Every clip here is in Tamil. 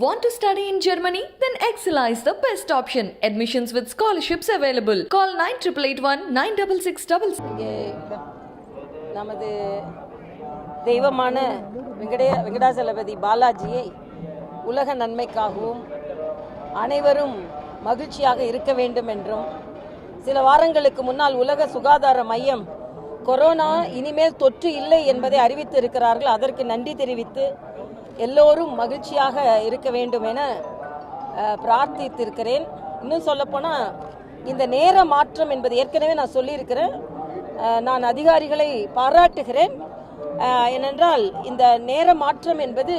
Want to study in Germany? Then Excella is the best option. Admissions with scholarships available. Call 9881 96666. இங்கே நமது தெய்வமான வெங்கடாசலபதி பாலாஜியை உலக நன்மைக்காகவும் அனைவரும் மகிழ்ச்சியாக இருக்க வேண்டும் என்றும் சில வாரங்களுக்கு முன்னால் உலக சுகாதார மையம் கொரோனா இனிமேல் தொற்று இல்லை என்பதை அறிவித்து இருக்கிறார்கள். அதற்கு நன்றி தெரிவித்து எல்லோரும் மகிழ்ச்சியாக இருக்க வேண்டும் என பிரார்த்தித்திருக்கிறேன். இன்னும் சொல்லப்போனால் இந்த நேர மாற்றம் என்பது ஏற்கனவே நான் சொல்லியிருக்கிறேன். நான் அதிகாரிகளை பாராட்டுகிறேன். ஏனென்றால் இந்த நேர மாற்றம் என்பது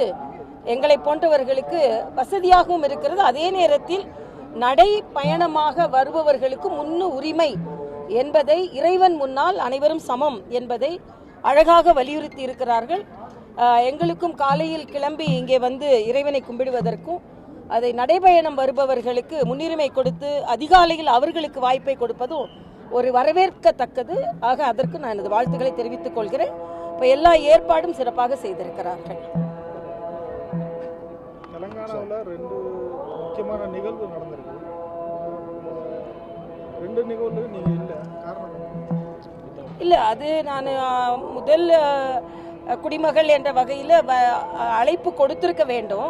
எங்களை போன்றவர்களுக்கு வசதியாகவும் இருக்கிறது. அதே நேரத்தில் நடை பயணமாக வருபவர்களுக்கு முன்னு உரிமை என்பதை இறைவன் முன்னால் அனைவரும் சமம் என்பதை அழகாக வலியுறுத்தி இருக்கிறார்கள். எங்களுக்கும் காலையில் கிளம்பி இங்கே வந்து இறைவனை கும்பிடுவதற்கும் அதை நடைபயணம் வருபவர்களுக்கு முன்னுரிமை கொடுத்து அதிகாலையில் அவர்களுக்கு வாய்ப்பை கொடுப்பதும் ஒரு வரவேற்கத்தக்கது. ஆக அதற்கு நான் எனது வாழ்த்துக்களை தெரிவித்துக் கொள்கிறேன். இப்போ எல்லா ஏற்பாடும் சிறப்பாக செய்திருக்கிறார்கள். தெலங்கானாவில் 2 முக்கியமான நிகழ்வு நடந்திருக்கு. 2 நிகழ்வு நீங்கள் இல்லை, காரணம் இல்லை, அது நான் முதல் குடிமகள் என்ற வகையில் அழைப்பு கொடுத்துருக்க வேண்டும்.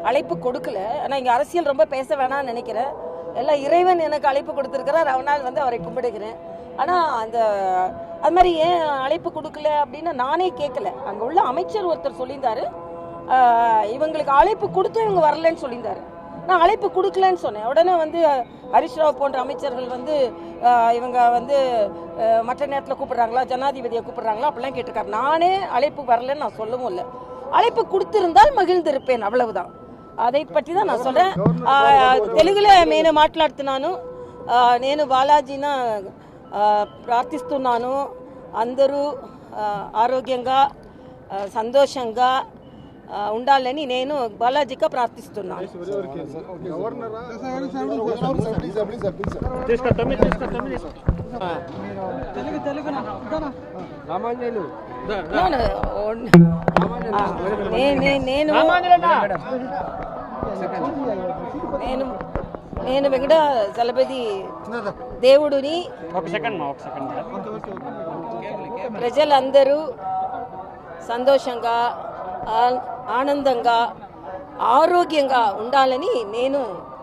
அழைப்பு கொடுக்கல. ஆனால் இங்கே அரசியல் ரொம்ப பேச வேணாம்னு நினைக்கிறேன். எல்லாம் இறைவன் எனக்கு அழைப்பு கொடுத்துருக்கிறார். அவனால் வந்து அவரை கும்பிடுகிறேன். ஆனால் அது மாதிரி ஏன் அழைப்பு கொடுக்கல அப்படின்னு நானே கேட்கல. அங்கே உள்ள அமைச்சர் ஒருத்தர் சொல்லியிருந்தாரு, இவங்களுக்கு அழைப்பு கொடுத்து இவங்க வரலன்னு சொல்லியிருந்தாரு. நான் அழைப்பு கொடுக்கலன்னு சொன்னேன். உடனே வந்து ஹரிஷ் ராவ் போன்ற அமைச்சர்கள் வந்து இவங்க வந்து மற்ற நேரத்தில் கூப்பிட்றாங்களா, ஜனாதிபதியை கூப்பிட்றாங்களா அப்படிலாம் கேட்டிருக்காரு. நானே அழைப்பு வரலன்னு நான் சொல்லவும் இல்லை. அழைப்பு கொடுத்திருந்தால் மகிழ்ந்திருப்பேன், அவ்வளவுதான். அதை பற்றி தான் நான் சொல்கிறேன். తెలుగులో నేను మాట్లాడుతున్నాను. నేను బాలాజీని ప్రార్థిస్తున్నాను. అందరూ ఆరోగ్యంగా సంతోషంగా ఉండాలని నేను బాలాజీగా ప్రార్థిస్తున్నాను. నేను వెంకటాచలపతి దేవుడిని ప్రజలందరూ సంతోషంగా ఆనందంగా ఆరోగ్యంగా ఉండాలని నేను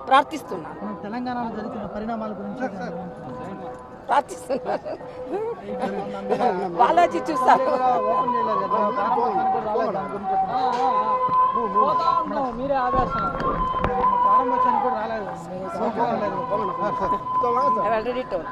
ప్రార్థిస్తున్నాను. తెలంగాణలో జరుగుతున్న పరిణామాల గురించి ప్రార్థిస్తున్నాను. బాలాజీ చూస్తారు. మీరే ఆవేశం ప్రారంభోత్సవానికి కూడా రాలేదు. I have already told.